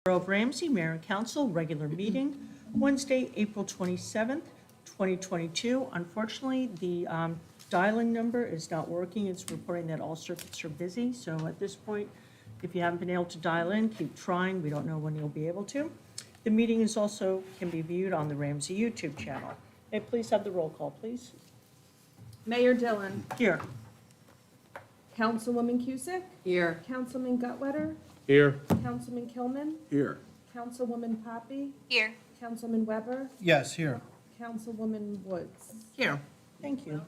Borough of Ramsey, Mayor and Council, regular meeting, Wednesday, April 27th, 2022. Unfortunately, the dial-in number is not working. It's reporting that all circuits are busy. So at this point, if you haven't been able to dial in, keep trying. We don't know when you'll be able to. The meeting is also can be viewed on the Ramsey YouTube channel. May I please have the roll call, please? Mayor Dillon. Here. Councilwoman Cusick. Here. Councilman Gutwetter. Here. Councilman Kilman. Here. Councilwoman Poppy. Here. Councilman Weber. Yes, here. Councilwoman Woods. Here. Thank you.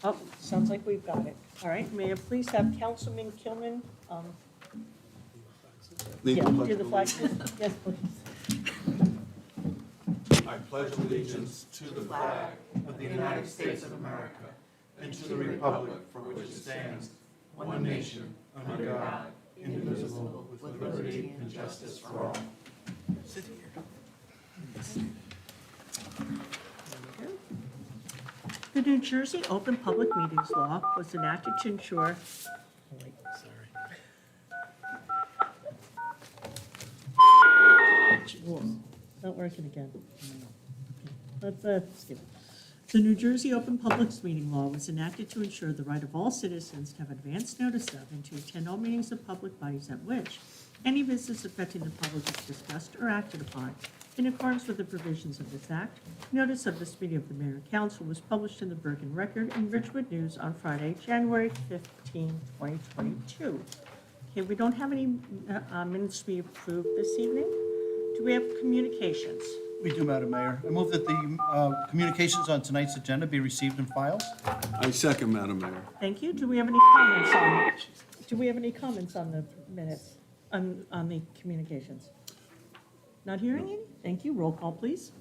Oh, sounds like we've got it. All right, may I please have Councilman Kilman, do the flag, please? Yes, please. I pledge allegiance to the flag of the United States of America and to the republic for which it stands, one nation, under God, indivisible, with liberty and justice for all. The New Jersey Open Public Meetings Law was enacted to ensure, not working again. Let's skip it. The New Jersey Open Public Meeting Law was enacted to ensure the right of all citizens to have advance notice of and to attend all meetings of public bodies at which any business affecting the public is discussed or acted upon. In accordance with the provisions of this act, notice of this meeting of the Mayor and Council was published in the Bergen Record and Ridgewood News on Friday, January 15, 2022. Okay, we don't have any minutes to be approved this evening. Do we have communications? We do, Madam Mayor. I move that the communications on tonight's agenda be received and filed. I second, Madam Mayor. Thank you. Do we have any comments on the minutes, on the communications? Not hearing any? Thank you. Roll call, please.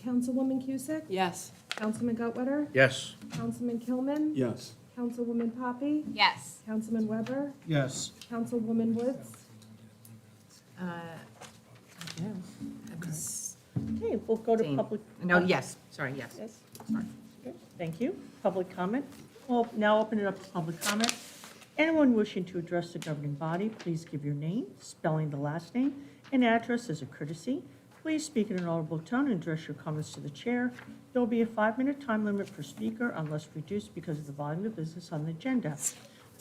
Councilwoman Cusick. Yes. Councilman Gutwetter. Yes. Councilman Kilman. Yes. Councilwoman Poppy. Yes. Councilman Weber. Yes. Councilwoman Woods. Okay, we'll go to public. No, yes, sorry, yes. Yes. Good. Thank you. Public comment. We'll now open it up to public comment. Anyone wishing to address the governing body, please give your name, spelling the last name, and address as a courtesy. Please speak in an audible tone and address your comments to the chair. There will be a 5-minute time limit per speaker unless reduced because of the volume of business on the agenda.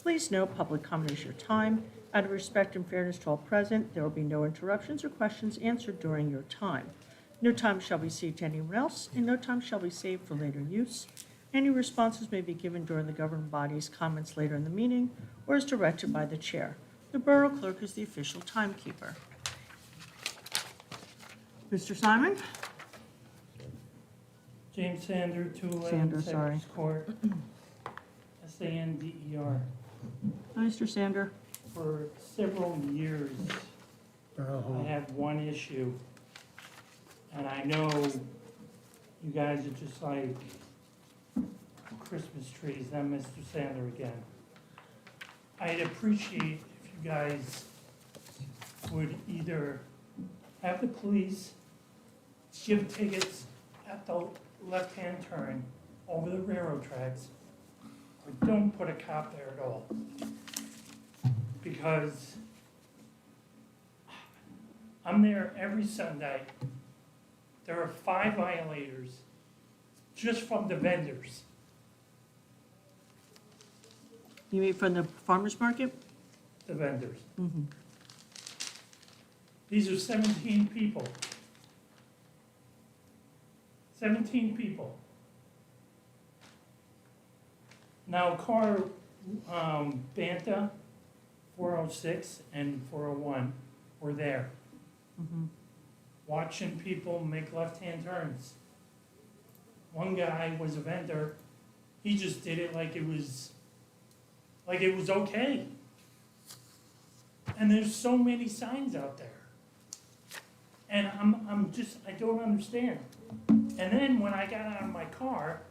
Please note public comment is your time. Out of respect and fairness to all present, there will be no interruptions or questions answered during your time. No time shall be ceded to anyone else, and no time shall be saved for later use. Any responses may be given during the governing body's comments later in the meeting or as directed by the chair. The Borough Clerk is the official timekeeper. Mr. Simon? James Sander, 211 Sander, sorry. Cypress Court, Sander. Mr. Sander? For several years, I have one issue, and I know you guys are just like Christmas trees. I'm Mr. Sander again. I'd appreciate if you guys would either have the police give tickets at the left-hand turn over the railroad tracks, or don't put a cop there at all. Because I'm there every Sunday. There are 5 violators just from the vendors. You mean from the farmer's market? The vendors. Mm-hmm. These are 17 people. 17 people. Now, car Banta 406 and 401 were there, watching people make left-hand turns. One guy was a vendor. He just did it like it was okay. And there's so many signs out there. And I don't understand. And then when I got out of my car,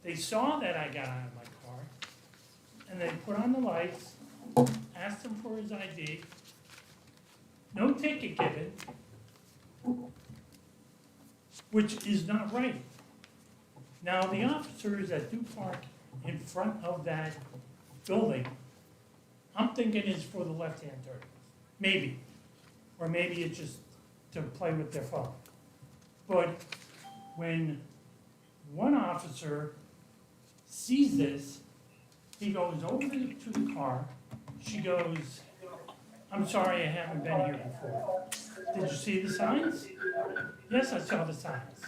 they saw that I got out of my car, and they put on the lights, asked him for his ID, no ticket given, which is not right. Now, the officers that do park in front of that building, I'm thinking is for the left-hand turn, maybe. or maybe it's just to play with their phone. But when one officer sees this, he goes over to the car, she goes, "I'm sorry, I haven't been here before. Did you see the signs?" "Yes, I saw the signs."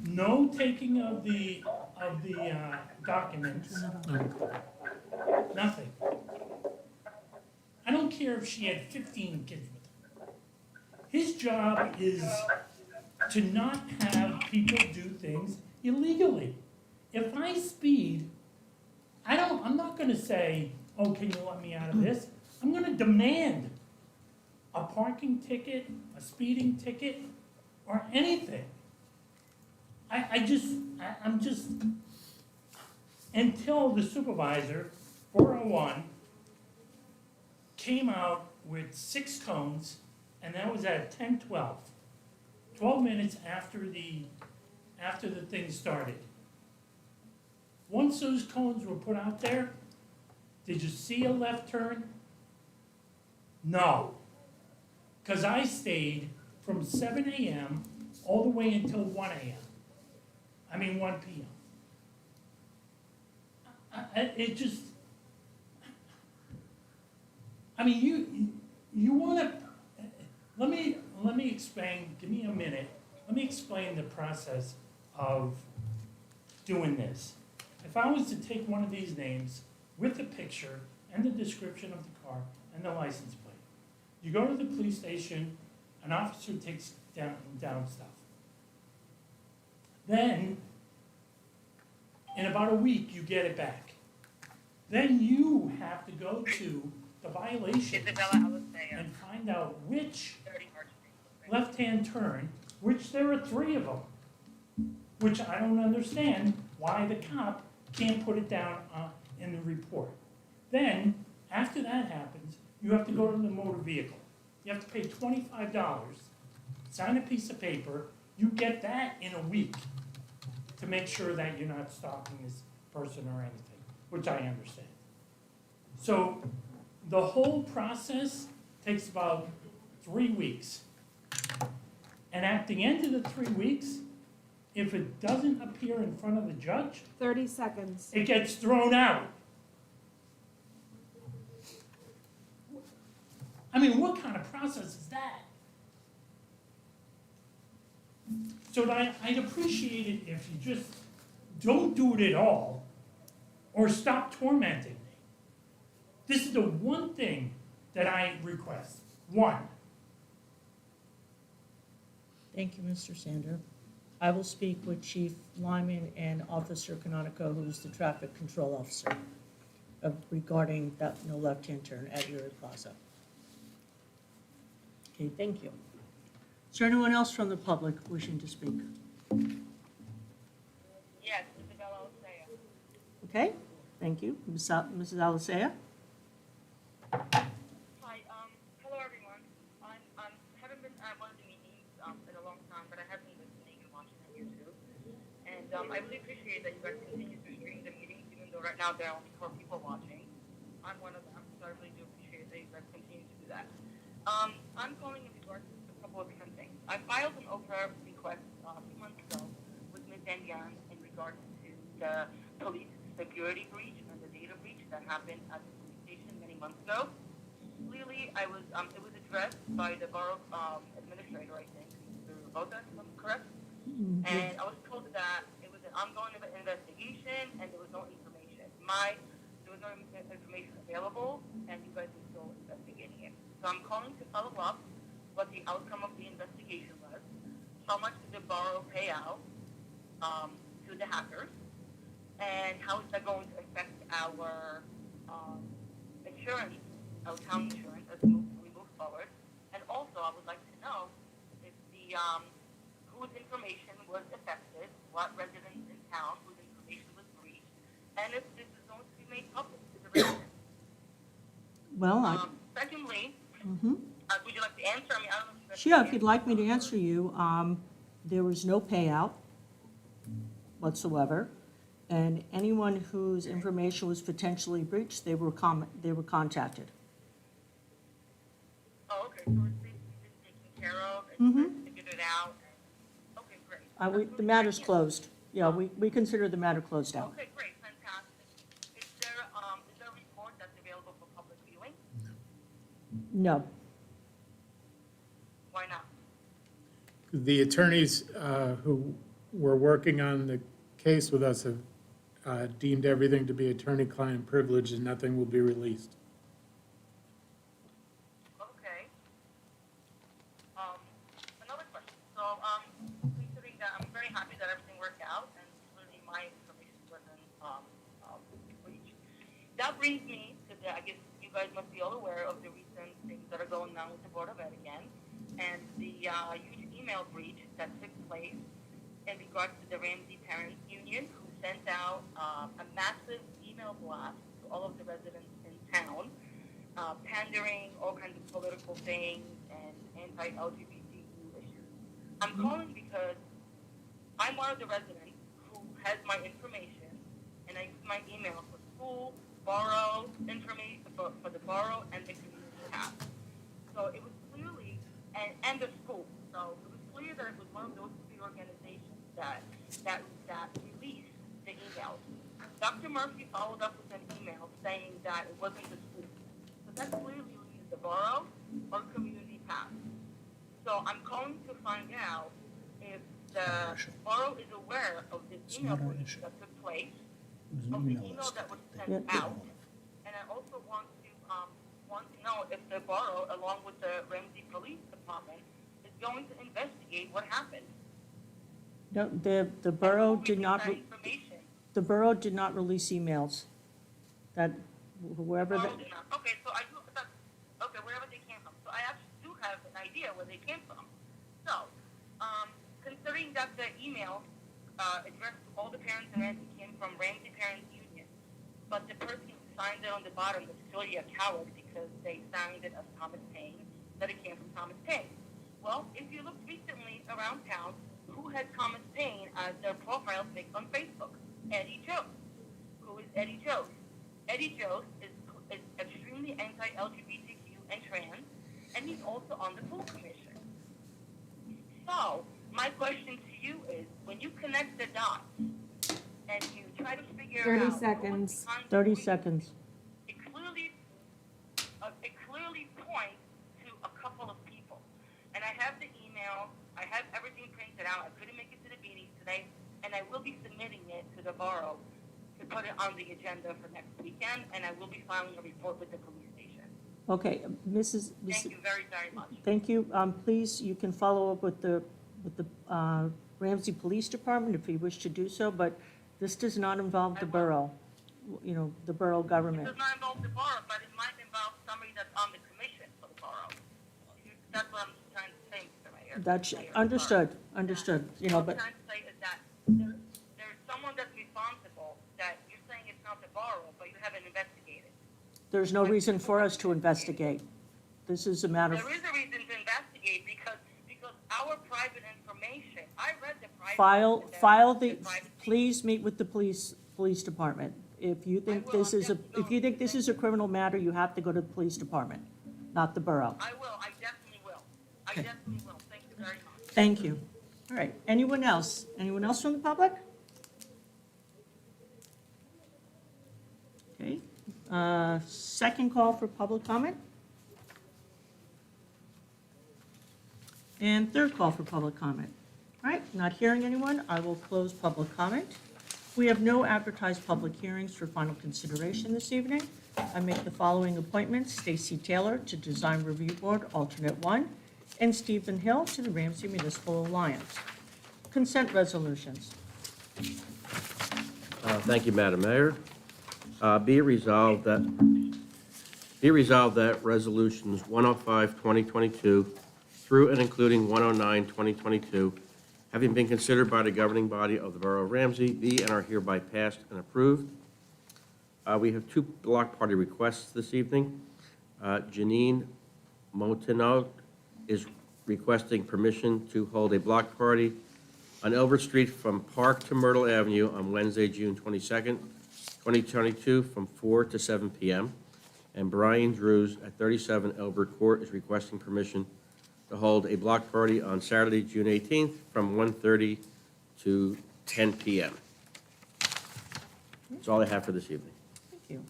No taking of the documents, nothing. I don't care if she had 15 kids with her. His job is to not have people do things illegally. If I speed, I'm not gonna say, "Oh, can you let me out of this?" I'm gonna demand a parking ticket, a speeding ticket, or anything. I'm just, until the supervisor, 401, came out with 6 cones, and that was at 10:12. 12 minutes after the thing started. Once those cones were put out there, did you see a left turn? No. Because I stayed from 7 a.m. all the way until 1 a.m. 1 p.m. It just, you want to, let me explain, give me a minute. Let me explain the process of doing this. If I was to take one of these names with the picture and the description of the car and the license plate, you go to the police station, an officer takes down stuff. Then, in about a week, you get it back. Then you have to go to the violation and find out which left-hand turn, which there are 3 of them, which I don't understand why the cop can't put it down in the report. Then, after that happens, you have to go to the motor vehicle. You have to pay $25, sign a piece of paper, you get that in a week to make sure that you're not stalking this person or anything, which I understand. So the whole process takes about 3 weeks. And at the end of the 3 weeks, if it doesn't appear in front of the judge, 30 seconds. it gets thrown out. What kind of process is that? So I'd appreciate it if you just don't do it at all, or stop tormenting me. This is the one thing that I request. One. Thank you, Mr. Sander. I will speak with Chief Lyman and Officer Canonico, who is the traffic control officer, regarding that no left-hand turn at Erie Plaza. Okay, thank you. Is there anyone else from the public wishing to speak? Yes, Isabella Osea. Okay, thank you. Mrs. Alicea? Hi, hello everyone. I haven't been at one of the meetings in a long time, but I have been listening and watching on YouTube. And I really appreciate that you guys continue to stream the meetings, even though right now there are only 4 people watching. I'm one of them, so I really do appreciate that you guys continue to do that. I'm calling in regards to a couple of different things. I filed an OPER request a few months ago with Ms. Danian in regards to the police security breach and the data breach that happened at the police station many months ago. Clearly, it was addressed by the borough administrator, I think, Mr. Bota, if I'm correct. Mm-hmm. And I was told that it was an ongoing investigation and there was no information. There was no information available, and you guys were still investigating it. So I'm calling to follow up what the outcome of the investigation was, how much did the borough pay out to the hackers, and how is that going to affect our insurance, our town insurance, as we move forward. And also, I would like to know if the whose information was affected, what residents in town whose information was breached, and if this is going to be made public to the residents. Well, Secondly, mm-hmm. would you like to answer? I don't know if you guys Sure, can if you'd like me to answer you, there was no payout whatsoever, and anyone whose information was potentially breached, they were contacted. Okay, so it's basically been taken care of, and you guys figured it out, and, okay, great. That's The really matter's great news. closed. Yeah, we consider the matter closed out. Okay, great, fantastic. Is there a report that's available for public viewing? No. Why not? The attorneys who were working on the case with us have deemed everything to be attorney-client privilege and nothing will be released. Okay. Another question. So, considering that I'm very happy that everything worked out and clearly my information wasn't breached. That brings me to the, I guess you guys must be all aware of the recent things that are going on with the Board of Ed again, and the huge email breach that took place in regards to the Ramsey Parents Union, who sent out a massive email blast to all of the residents in town, pandering all kinds of political things and anti-LGBTQ issues. I'm calling because I'm one of the residents who has my information, and I use my email for school, borough information, for the borough and the community tab. So it was clearly, and the school, so it was clear that it was one of those three organizations that released the emails. Dr. Murphy followed up with an email saying that it wasn't the school. So that clearly leaves the borough or community path. So I'm calling to find out if the borough is aware of this email not our breach issue. that took place, It was an of the email email list that was that sent Yeah. out. And I also want to know if the borough, along with the Ramsey Police Department, is going to investigate what happened. No, the And borough who did released not, that information. the borough did not release emails. That, whoever, Borough the did not. Okay, so I do, okay, wherever they came from. So I actually do have an idea where they came from. So, considering that the email addressed to all the parents and Ramsey came from Ramsey Parents Union, but the person who signed it on the bottom was clearly a coward because they signed it as Thomas Paine, that it came from Thomas Paine. Well, if you looked recently around town, who had Thomas Paine as their profile pic on Facebook? Eddie Jones. Who is Eddie Jones? Eddie Jones is extremely anti-LGBTQ and trans, and he's also on the pool commission. So, my question to you is, when you connect the dots and you try to figure 30 out seconds. 30 seconds. it clearly points to a couple of people. And I have the email, I have everything printed out. I couldn't make it to the meeting today, and I will be submitting it to the borough to put it on the agenda for next weekend, and I will be filing a report with the police station. Okay, Mrs. Thank you very, very much. Thank you. Please, you can follow up with the Ramsey Police Department if you wish to do so, but this does not involve the borough, you know, the borough It government. does not involve the borough, but it might involve somebody that's on the commission for the borough. That's what I'm trying to say, Mr. Mayor. That's Mayor, sorry. understood, you know, What but I'm trying to say is that there's someone that's responsible, that you're saying it's not the borough, but you haven't investigated. there's no reason for us to investigate. This is a matter of There is a reason to investigate because our private information, I read the private. file the, privacy. please meet with the police department. If you think will, this I'm is a, definitely if you think this is a criminal matter, you have to go to the police department, not the borough. I will, I definitely will. I Okay. definitely will. Thank you very much. Thank you. All right, anyone else? Anyone else from the public? Okay, second call for public comment. And third call for public comment. All right, not hearing anyone, I will close public comment. We have no advertised public hearings for final consideration this evening. I make the following appointments: Stacy Taylor to Design Review Board, alternate 1, and Stephen Hill to the Ramsey Municipal Alliance. Consent resolutions. Thank you, Madam Mayor. Be it resolved that resolutions 105, 2022 through and including 109, 2022, having been considered by the governing body of the Borough of Ramsey, be and are hereby passed and approved. We have 2 block party requests this evening. Janine Motino is requesting permission to hold a block party on Elbert Street from Park to Myrtle Avenue on Wednesday, June 22nd, 2022, from 4 to 7 p.m. and Brian Drews at 37 Elbert Court is requesting permission to hold a block party on Saturday, June 18th, from 1:30 to 10 p.m. That's all I have for this evening. Thank you. Do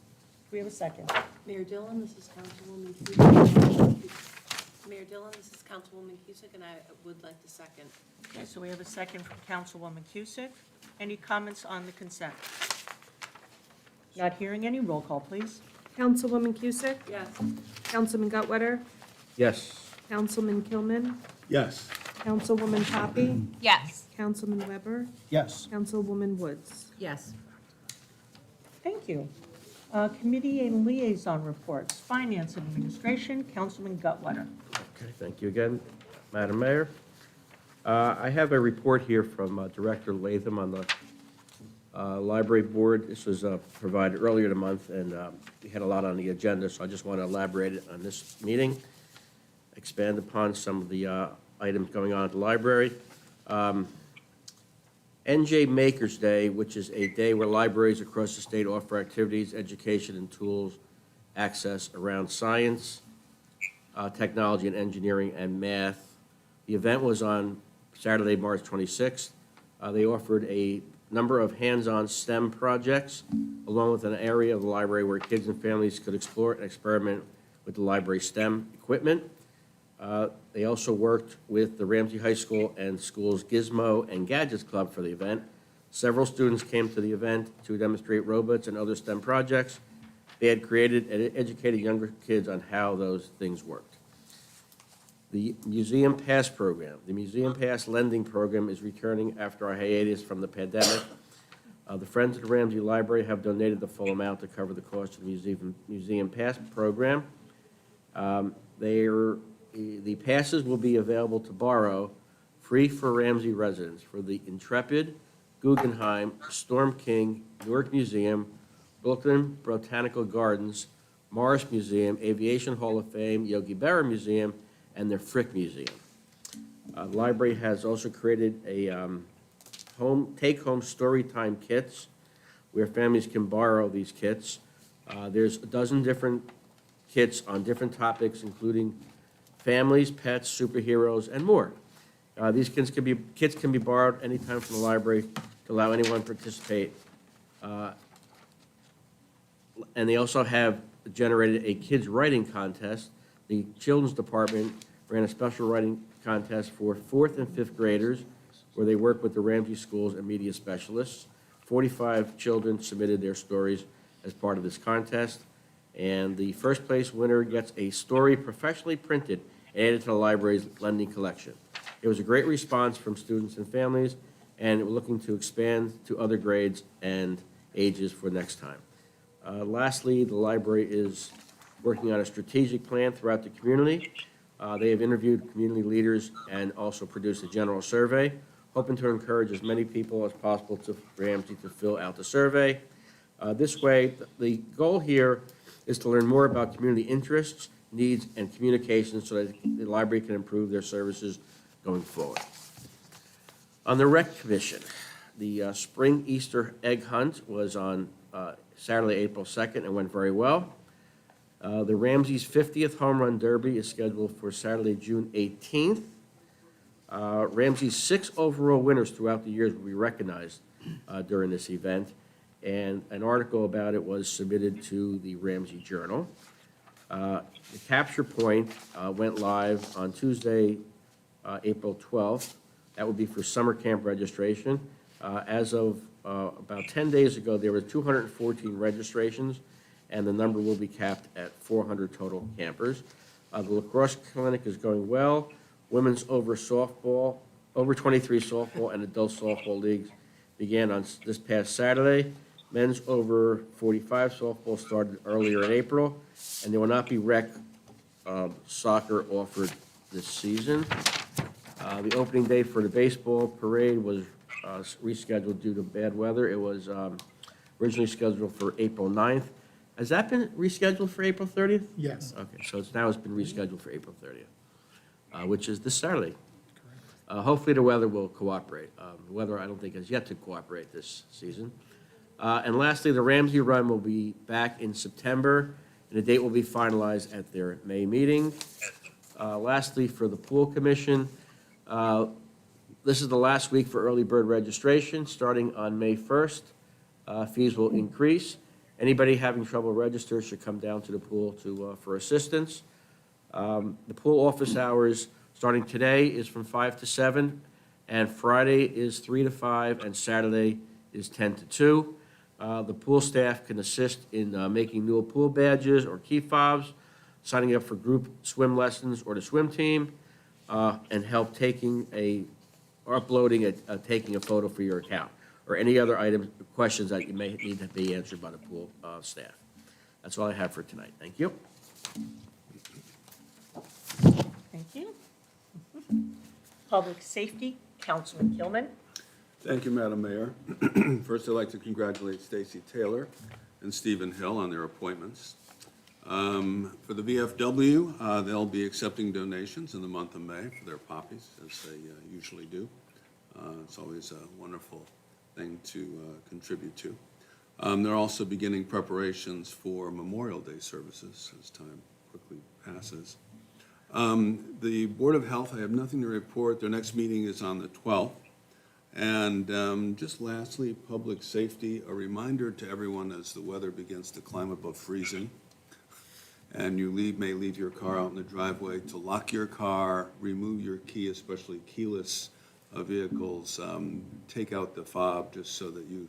we have a second? Mayor Dillon, this is Councilwoman Cusick. Mayor Dillon, this is Councilwoman Cusick, and I would like to second. Okay, so we have a second from Councilwoman Cusick. Any comments on the consent? Not hearing any. Roll call, please. Councilwoman Cusick? Yes. Councilman Gutwetter? Yes. Councilman Kilman? Yes. Councilwoman Poppy? Yes. Councilman Weber? Yes. Councilwoman Woods? Yes. Thank you. Committee and liaison reports. Finance and Administration, Councilman Gutwetter. Okay, thank you again, Madam Mayor. I have a report here from Director Latham on the Library Board. This was provided earlier in the month, and we had a lot on the agenda, so I just want to elaborate it on this meeting, expand upon some of the items going on at the library. NJ Makers Day, which is a day where libraries across the state offer activities, education, and tools access around science, technology, and engineering, and math. The event was on Saturday, March 26th. They offered a number of hands-on STEM projects, along with an area of the library where kids and families could explore and experiment with the library STEM equipment. They also worked with the Ramsey High School and school's Gizmo and Gadgets Club for the event. Several students came to the event to demonstrate robots and other STEM projects they had created and educated younger kids on how those things worked. The Museum Pass program. The Museum Pass lending program is returning after a hiatus from the pandemic. The Friends of the Ramsey Library have donated the full amount to cover the cost of the Museum Pass program. The passes will be available to borrow, free for Ramsey residents, for the Intrepid, Guggenheim, Storm King, Newark Museum, Brooklyn Botanical Gardens, Morris Museum, Aviation Hall of Fame, Yogi Berra Museum, and the Frick Museum. The library has also created a take-home story time kits where families can borrow these kits. There's a dozen different kits on different topics, including families, pets, superheroes, and more. These kits can be borrowed anytime from the library to allow anyone to participate. And they also have generated a kids' writing contest. The Children's Department ran a special writing contest for 4th and 5th graders where they work with the Ramsey schools and media specialists. 45 children submitted their stories as part of this contest. And the first place winner gets a story professionally printed and added to the library's lending collection. It was a great response from students and families, and we're looking to expand to other grades and ages for next time. Lastly, the library is working on a strategic plan throughout the community. They have interviewed community leaders and also produced a general survey, hoping to encourage as many people as possible to Ramsey to fill out the survey. This way, the goal here is to learn more about community interests, needs, and communications so that the library can improve their services going forward. On the Rec Commission, the spring Easter egg hunt was on Saturday, April 2nd, and went very well. The Ramsey's 50th Home Run Derby is scheduled for Saturday, June 18th. Ramsey's 6 overall winners throughout the years will be recognized during this event, and an article about it was submitted to the Ramsey Journal. The capture point went live on Tuesday, April 12th. That would be for summer camp registration. As of about 10 days ago, there were 214 registrations, and the number will be capped at 400 total campers. The lacrosse clinic is going well. Women's over 23 softball and adult softball leagues began on this past Saturday. Men's over 45 softball started earlier in April, and there will not be rec soccer offered this season. The opening day for the baseball parade was rescheduled due to bad weather. It was originally scheduled for April 9th. Has that been rescheduled for April 30th? Yes. Okay, so it's been rescheduled for April 30th, which is this Saturday. Hopefully the weather will cooperate. The weather, I don't think, has yet to cooperate this season. And lastly, the Ramsey Run will be back in September, and a date will be finalized at their May meeting. Lastly, for the Pool Commission, this is the last week for early bird registration, starting on May 1st. Fees will increase. Anybody having trouble registering should come down to the pool for assistance. The pool office hours, starting today, is from 5 to 7, and Friday is 3 to 5, and Saturday is 10 to 2. The pool staff can assist in making new pool badges or key fobs, signing up for group swim lessons or the swim team, and help taking taking a photo for your account, or any other items, questions that you may need to be answered by the pool staff. That's all I have for tonight. Thank you. Thank you. Public Safety, Councilman Kilman. Thank you, Madam Mayor. First, I'd like to congratulate Stacy Taylor and Stephen Hill on their appointments. For the VFW, they'll be accepting donations in the month of May for their poppies, as they usually do. It's always a wonderful thing to contribute to. They're also beginning preparations for Memorial Day services as time quickly passes. The Board of Health, I have nothing to report. Their next meeting is on the 12th. And just lastly, public safety, a reminder to everyone as the weather begins to climb above freezing, and you may leave your car out in the driveway, to lock your car, remove your key, especially keyless vehicles, take out the fob just so that you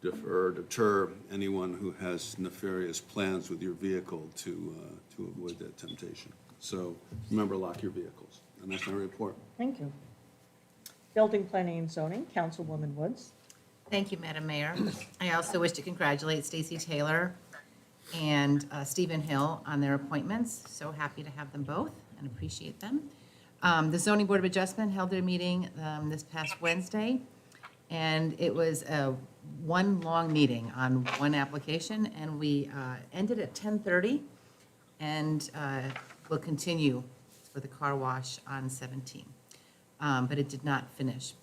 deter anyone who has nefarious plans with your vehicle to avoid that temptation. So remember, lock your vehicles. And that's my report. Thank you. Building, Planning, and Zoning, Councilwoman Woods. Thank you, Madam Mayor. I also wish to congratulate Stacy Taylor and Stephen Hill on their appointments. So happy to have them both and appreciate them. The Zoning Board of Adjustment held their meeting this past Wednesday, and it was one long meeting on one application, and we ended at 10:30, and will continue for the car wash on 17. But it did not finish.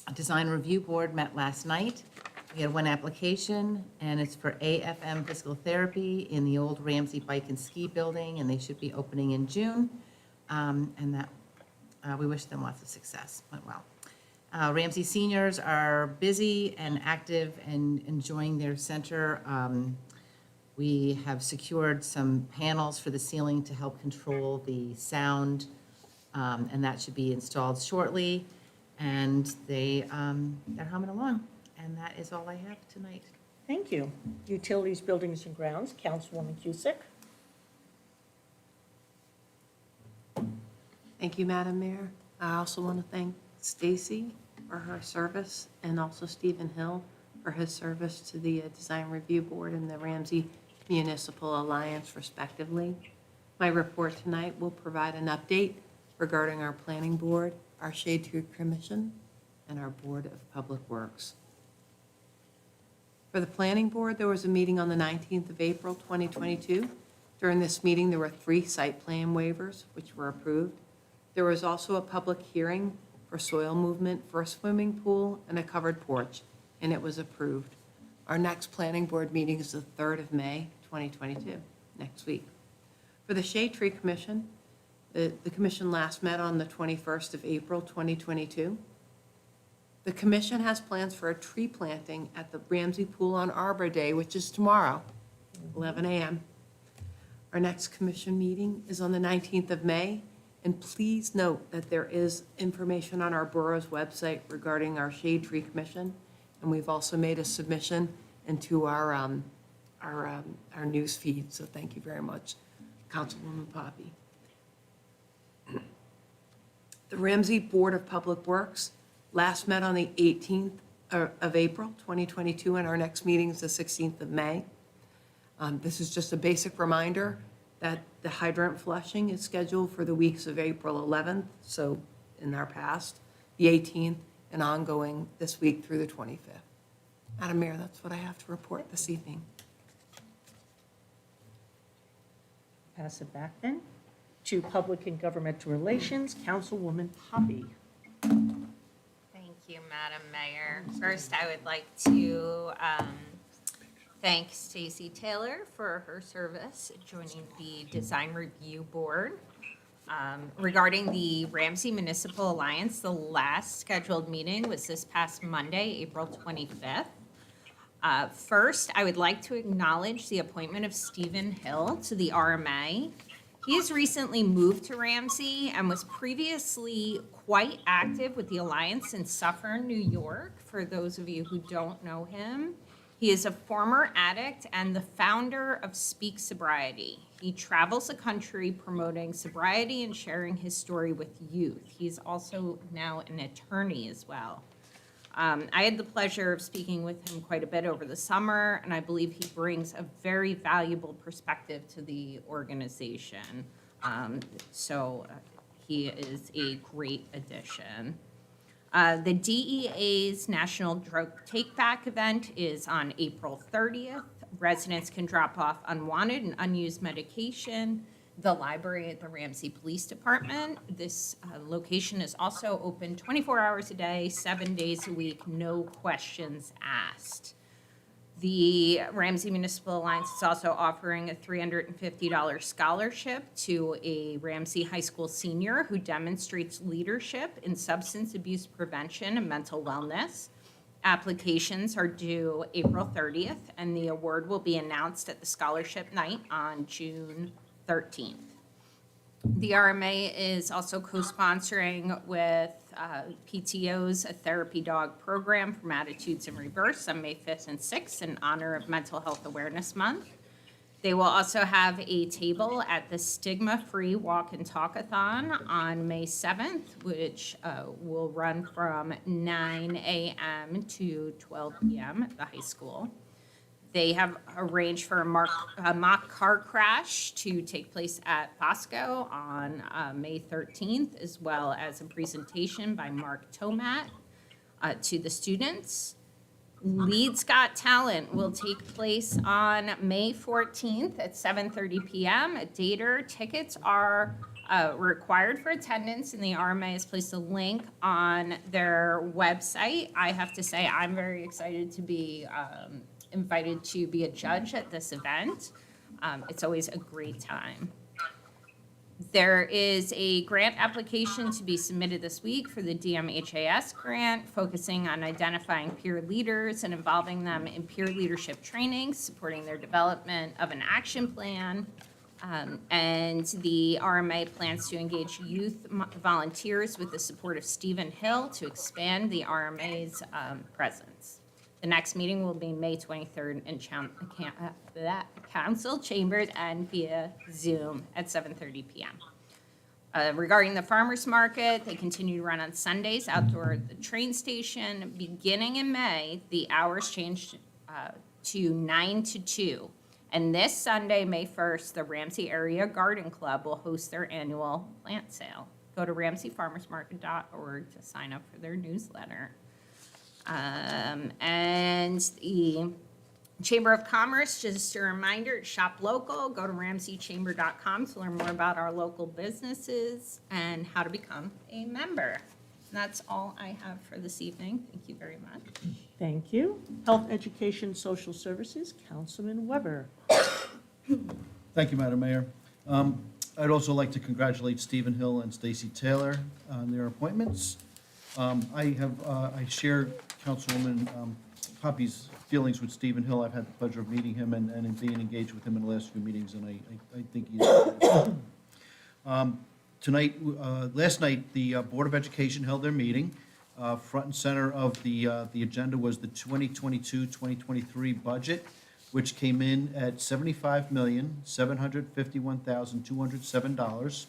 A Design Review Board met last night. We had one application, and it's for AFM Physical Therapy in the old Ramsey Bike and Ski Building, and they should be opening in June. And that, we wish them lots of success. Went well. Ramsey seniors are busy and active and enjoying their center. We have secured some panels for the ceiling to help control the sound, and that should be installed shortly. And they're humming along. And that is all I have tonight. Thank you. Utilities, Buildings, and Grounds, Councilwoman Cusick. Thank you, Madam Mayor. I also want to thank Stacy for her service, and also Stephen Hill for his service to the Design Review Board and the Ramsey Municipal Alliance, respectively. My report tonight will provide an update regarding our Planning Board, our Shade Tree Commission, and our Board of Public Works. For the Planning Board, there was a meeting on the 19th of April, 2022. During this meeting, there were 3 site plan waivers, which were approved. There was also a public hearing for soil movement for a swimming pool and a covered porch, and it was approved. Our next Planning Board meeting is the 3rd of May, 2022, next week. For the Shade Tree Commission, the commission last met on the 21st of April, 2022. The commission has plans for a tree planting at the Ramsey Pool on Arbor Day, which is tomorrow, 11 a.m. Our next commission meeting is on the 19th of May, and please note that there is information on our borough's website regarding our Shade Tree Commission, and we've also made a submission into our news feed, so thank you very much, Councilwoman Poppy. The Ramsey Board of Public Works last met on the 18th of April, 2022, and our next meeting is the 16th of May. This is just a basic reminder that the hydrant flushing is scheduled for the weeks of April 11th, so in our past, the 18th, and ongoing this week through the 25th. Madam Mayor, that's what I have to report this evening. Pass it back then to Public and Governmental Relations, Councilwoman Poppy. Thank you, Madam Mayor. First, I would like to thank Stacy Taylor for her service joining the Design Review Board. Regarding the Ramsey Municipal Alliance, the last scheduled meeting was this past Monday, April 25th. First, I would like to acknowledge the appointment of Stephen Hill to the RMA. He has recently moved to Ramsey and was previously quite active with the Alliance in Suffern, New York, for those of you who don't know him. He is a former addict and the founder of Speak Sobriety. He travels the country promoting sobriety and sharing his story with youth. He's also now an attorney as well. I had the pleasure of speaking with him quite a bit over the summer, and I believe he brings a very valuable perspective to the organization. He is a great addition. The DEA's National Drug Take-Back event is on April 30th. Residents can drop off unwanted and unused medication. The library at the Ramsey Police Department. This location is also open 24 hours a day, 7 days a week, no questions asked. The Ramsey Municipal Alliance is also offering a $350 scholarship to a Ramsey High School senior who demonstrates leadership in substance abuse prevention and mental wellness. Applications are due April 30th, and the award will be announced at the scholarship night on June 13th. The RMA is also co-sponsoring with PTO's a therapy dog program from Attitudes in Reverse on May 5th and 6th in honor of Mental Health Awareness Month. They will also have a table at the Stigma-Free Walk and Talkathon on May 7th, which will run from 9 a.m. to 12 p.m. at the high school. They have arranged for a mock car crash to take place at Bosco on May 13th, as well as a presentation by Mark Tomat to the students. Leeds Got Talent will take place on May 14th at 7:30 p.m. at Dater. Tickets are required for attendance, and the RMA has placed a link on their website. I have to say, I'm very excited to be invited to be a judge at this event. It's always a great time. There is a grant application to be submitted this week for the DMHAS grant, focusing on identifying peer leaders and involving them in peer leadership training, supporting their development of an action plan. And the RMA plans to engage youth volunteers with the support of Stephen Hill to expand the RMA's presence. The next meeting will be May 23rd in council chambers and via Zoom at 7:30 p.m. Regarding the farmers market, they continue to run on Sundays outdoor at the train station. Beginning in May, the hours changed to 9 to 2. And this Sunday, May 1st, the Ramsey Area Garden Club will host their annual plant sale. Go to ramseyfarmersmarket.org to sign up for their newsletter. And the Chamber of Commerce, just a reminder, shop local, go to ramseychamber.com to learn more about our local businesses and how to become a member. And that's all I have for this evening. Thank you very much. Thank you. Health, Education, Social Services, Councilman Weber. Thank you, Madam Mayor. I'd also like to congratulate Stephen Hill and Stacy Taylor on their appointments. I share Councilwoman Poppy's feelings with Stephen Hill. I've had the pleasure of meeting him and in being engaged with him in the last few meetings, and I think he's last night, the Board of Education held their meeting. Front and center of the agenda was the 2022-2023 budget, which came in at $75,751,207.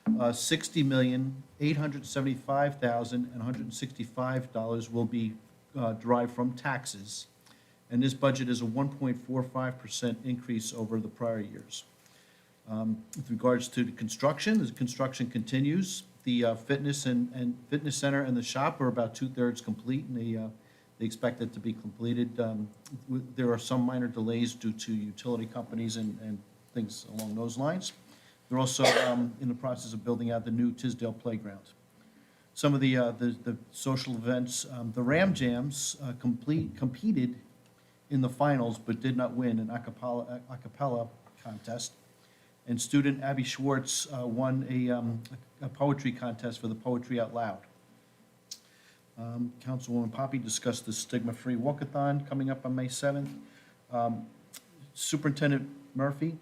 $60,875,165 will be derived from taxes, and this budget is a 1.45% increase over the prior years. With regards to the construction continues. The fitness center and the shop are about 2/3 complete, and they expect it to be completed. There are some minor delays due to utility companies and things along those lines. They're also in the process of building out the new Tisdale Playground. Some of the social events, the Ram Jams competed in the finals but did not win an a cappella contest. And student Abby Schwartz won a poetry contest for the Poetry Out Loud. Councilwoman Poppy discussed the stigma-free walkathon coming up on May 7th. Superintendent Murphy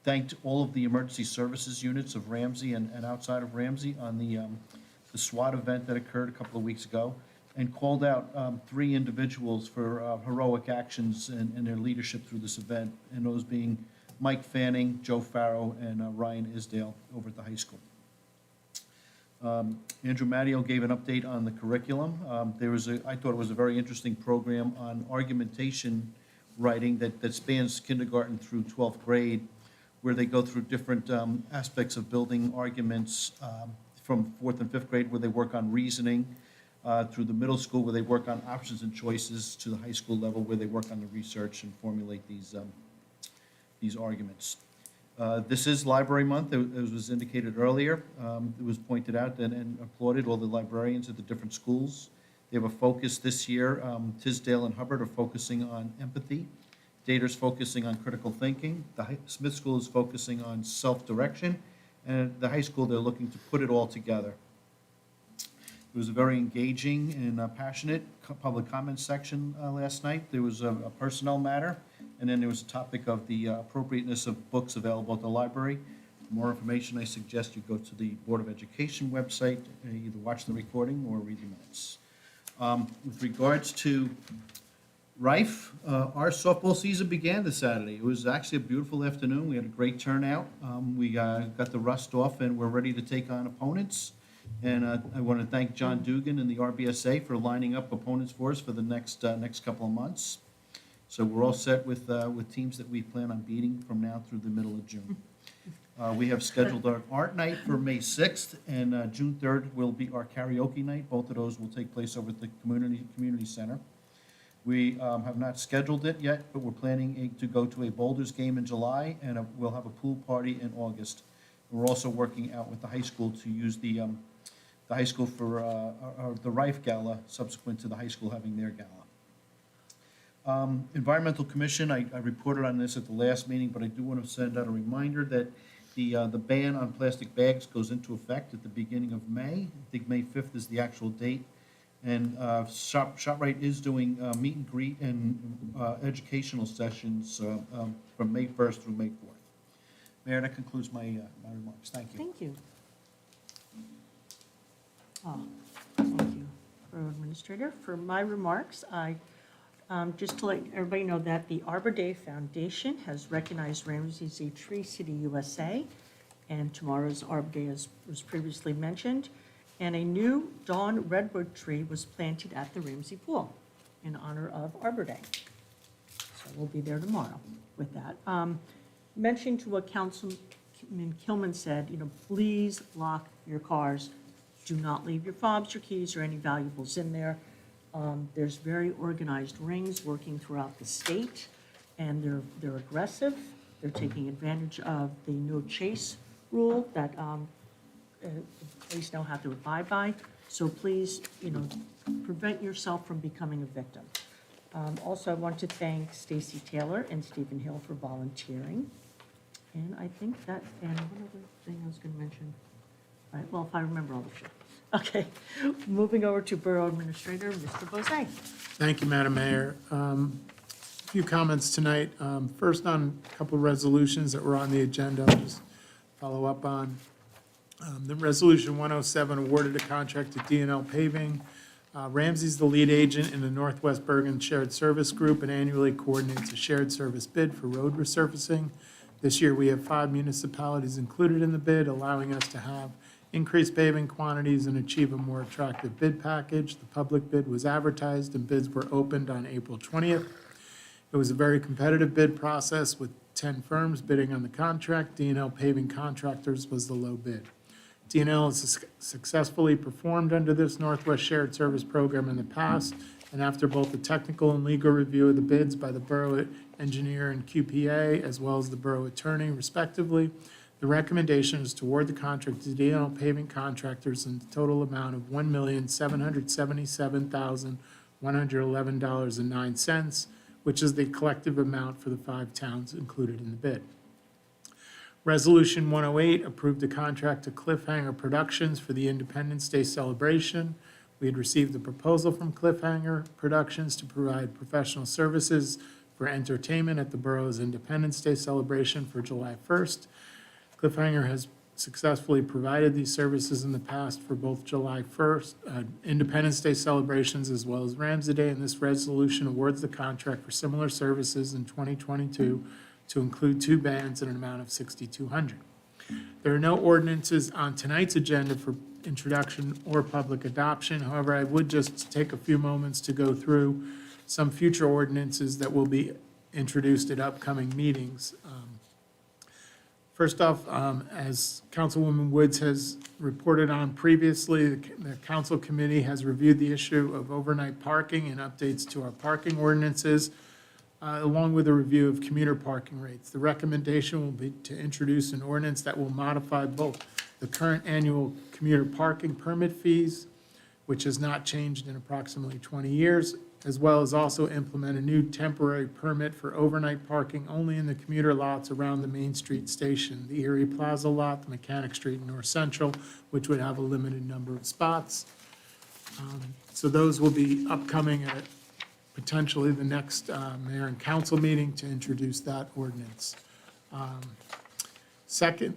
thanked all of the emergency services units of Ramsey and outside of Ramsey on the SWAT event that occurred a couple of weeks ago, and called out 3 individuals for heroic actions and their leadership through this event, and those being Mike Fanning, Joe Farrow, and Ryan Isdale over at the high school. Andrew Matteo gave an update on the curriculum. I thought it was a very interesting program on argumentation writing that spans kindergarten through 12th grade, where they go through different aspects of building arguments from 4th and 5th grade, where they work on reasoning, through the middle school, where they work on options and choices, to the high school level, where they work on the research and formulate these arguments. This is Library Month, as was indicated earlier. It was pointed out and applauded all the librarians at the different schools. They have a focus this year. Tisdale and Hubbard are focusing on empathy. Dater's focusing on critical thinking. The Smith School is focusing on self-direction. And at the high school, they're looking to put it all together. It was a very engaging and passionate public comment section last night. There was a personnel matter, and then there was a topic of the appropriateness of books available at the library. For more information, I suggest you go to the Board of Education website and either watch the recording or read the minutes. With regards to Rife, our softball season began this Saturday. It was actually a beautiful afternoon. We had a great turnout. We got the rust off, and we're ready to take on opponents. And I want to thank John Dugan and the RBSA for lining up opponents for us for the next couple of months. So we're all set with teams that we plan on beating from now through the middle of June. We have scheduled our art night for May 6th, and June 3rd will be our karaoke night. Both of those will take place over at the community center. We have not scheduled it yet, but we're planning to go to a Boulders game in July, and we'll have a pool party in August. We're also working out with the high school to use the high school for the Rife Gala subsequent to the high school having their gala. Environmental Commission, I reported on this at the last meeting, but I do want to send out a reminder that the ban on plastic bags goes into effect at the beginning of May. I think May 5th is the actual date. And ShopRite is doing meet and greet and educational sessions from May 1st through May 4th. Mayor, that concludes my remarks. Thank you. Thank you. Thank you, Borough Administrator. For my remarks, just to let everybody know that the Arbor Day Foundation has recognized Ramsey as a Tree City USA, and tomorrow's Arbor Day, as was previously mentioned, and a new dawn redwood tree was planted at the Ramsey Pool in honor of Arbor Day. So we'll be there tomorrow with that. Mentioning to what Councilman Kilman said, please lock your cars. Do not leave your fobs, your keys, or any valuables in there. There's very organized rings working throughout the state, and they're aggressive. They're taking advantage of the no chase rule that police now have to abide by. So please, prevent yourself from becoming a victim. Also, I want to thank Stacy Taylor and Stephen Hill for volunteering. And I think that, and one other thing I was going to mention. All right, well, if I remember all the shit. Okay, moving over to Borough Administrator, Mr. Bozay. Thank you, Madam Mayor. A few comments tonight. First, on a couple of resolutions that were on the agenda, I'll just follow up on. The Resolution 107 awarded a contract to D&L Paving. Ramsey's the lead agent in the Northwest Bergen Shared Service Group and annually coordinates a shared service bid for road resurfacing. This year, we have 5 municipalities included in the bid, allowing us to have increased paving quantities and achieve a more attractive bid package. The public bid was advertised and bids were opened on April 20th. It was a very competitive bid process with 10 firms bidding on the contract. D&L Paving Contractors was the low bid. D&L has successfully performed under this Northwest Shared Service Program in the past, and after both the technical and legal review of the bids by the Borough Engineer and QPA, as well as the Borough Attorney respectively, the recommendation is to award the contract to D&L Paving Contractors in the total amount of $1,777,111.09. which is the collective amount for the 5 towns included in the bid. Resolution 108 approved a contract to Cliffhanger Productions for the Independence Day celebration. We had received a proposal from Cliffhanger Productions to provide professional services for entertainment at the borough's Independence Day celebration for July 1st. Cliffhanger has successfully provided these services in the past for both July 1st, Independence Day celebrations, as well as Ramsey Day, and this resolution awards the contract for similar services in 2022 to include 2 bands and an amount of $6,200. There are no ordinances on tonight's agenda for introduction or public adoption. However, I would just take a few moments to go through some future ordinances that will be introduced at upcoming meetings. First off, as Councilwoman Woods has reported on previously, the council committee has reviewed the issue of overnight parking and updates to our parking ordinances, along with a review of commuter parking rates. The recommendation will be to introduce an ordinance that will modify both the current annual commuter parking permit fees, which has not changed in approximately 20 years, as well as also implement a new temporary permit for overnight parking only in the commuter lots around the Main Street station, the Erie Plaza lot, the Mechanic Street, and North Central, which would have a limited number of spots. So those will be upcoming at potentially the next mayor and council meeting to introduce that ordinance. Second,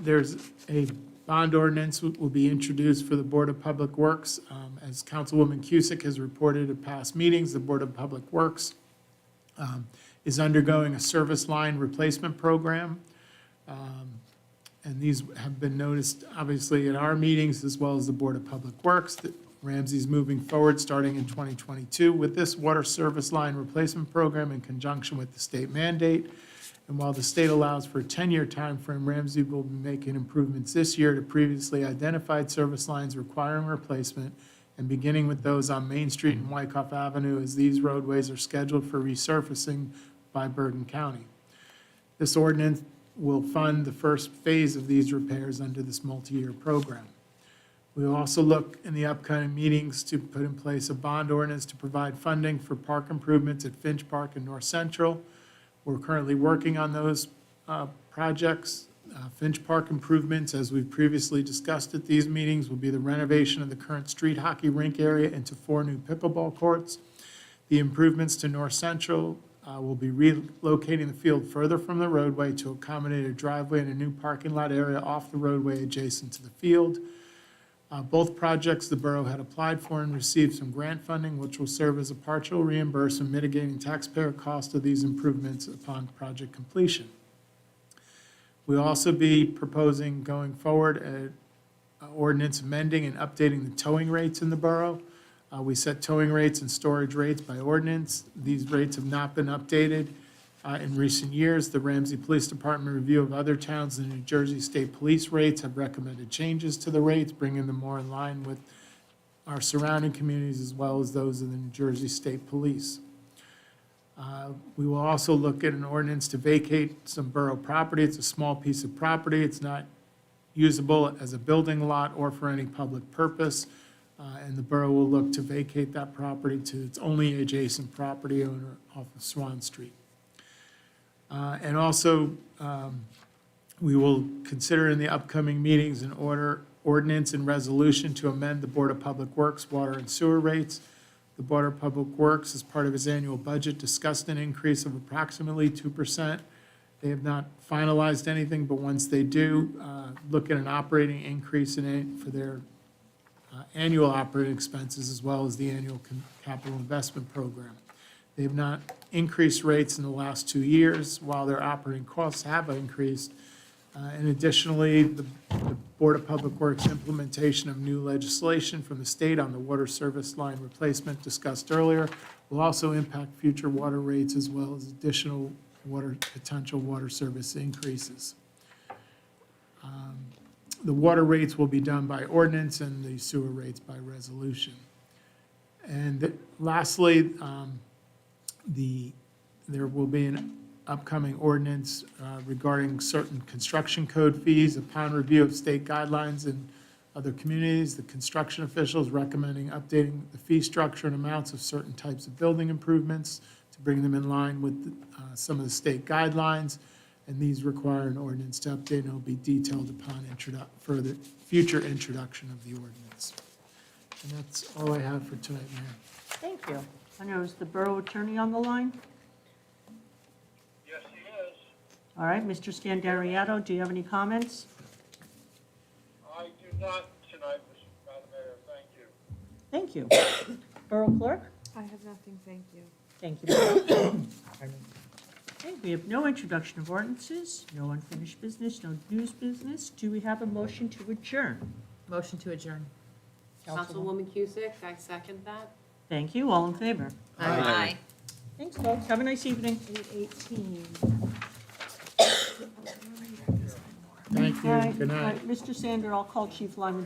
there's a bond ordinance will be introduced for the Board of Public Works. As Councilwoman Cusick has reported at past meetings, the Board of Public Works is undergoing a service line replacement program. And these have been noticed, obviously, at our meetings as well as the Board of Public Works, that Ramsey's moving forward starting in 2022 with this water service line replacement program in conjunction with the state mandate. And while the state allows for a 10-year timeframe, Ramsey will be making improvements this year to previously identified service lines requiring replacement, and beginning with those on Main Street and Wyckoff Avenue, as these roadways are scheduled for resurfacing by Bergen County. This ordinance will fund the first phase of these repairs under this multi-year program. We will also look in the upcoming meetings to put in place a bond ordinance to provide funding for park improvements at Finch Park and North Central. We're currently working on those projects. Finch Park improvements, as we've previously discussed at these meetings, will be the renovation of the current street hockey rink area into 4 new pickleball courts. The improvements to North Central will be relocating the field further from the roadway to accommodate a driveway and a new parking lot area off the roadway adjacent to the field. Both projects the borough had applied for and received some grant funding, which will serve as a partial reimbursement mitigating taxpayer cost of these improvements upon project completion. We'll also be proposing going forward an ordinance amending and updating the towing rates in the borough. We set towing rates and storage rates by ordinance. These rates have not been updated in recent years. The Ramsey Police Department review of other towns and New Jersey State Police rates have recommended changes to the rates, bringing them more in line with our surrounding communities as well as those of the New Jersey State Police. We will also look at an ordinance to vacate some borough property. It's a small piece of property. It's not usable as a building lot or for any public purpose. And the borough will look to vacate that property to its only adjacent property owner off of Swan Street. And also, we will consider in the upcoming meetings an ordinance and resolution to amend the Board of Public Works water and sewer rates. The Board of Public Works, as part of its annual budget, discussed an increase of approximately 2%. They have not finalized anything, but once they do, look at an operating increase for their annual operating expenses as well as the annual capital investment program. They have not increased rates in the last 2 years, while their operating costs have increased. And additionally, the Board of Public Works implementation of new legislation from the state on the water service line replacement discussed earlier will also impact future water rates as well as additional potential water service increases. The water rates will be done by ordinance and the sewer rates by resolution. And lastly, there will be an upcoming ordinance regarding certain construction code fees. Upon review of state guidelines in other communities, the construction officials recommending updating the fee structure and amounts of certain types of building improvements to bring them in line with some of the state guidelines, and these require an ordinance to update, and it'll be detailed upon further future introduction of the ordinance. And that's all I have for tonight, Mayor. Thank you. I know, is the Borough Attorney on the line? Yes, he is. All right, Mr. Scandariato, do you have any comments? I do not tonight, Madam Mayor, thank you. Thank you. Borough Clerk? I have nothing, thank you. Thank you. Pardon me. Okay, we have no introduction of ordinances, no unfinished business, no news business. Do we have a motion to adjourn? Motion to adjourn. Councilwoman Cusick, I second that. Thank you. All in favor? Aye. Thanks, folks. Have a nice evening. 8:18. Thank All you. right, Good all night. right, Mr. Sander, I'll call Chief Lyman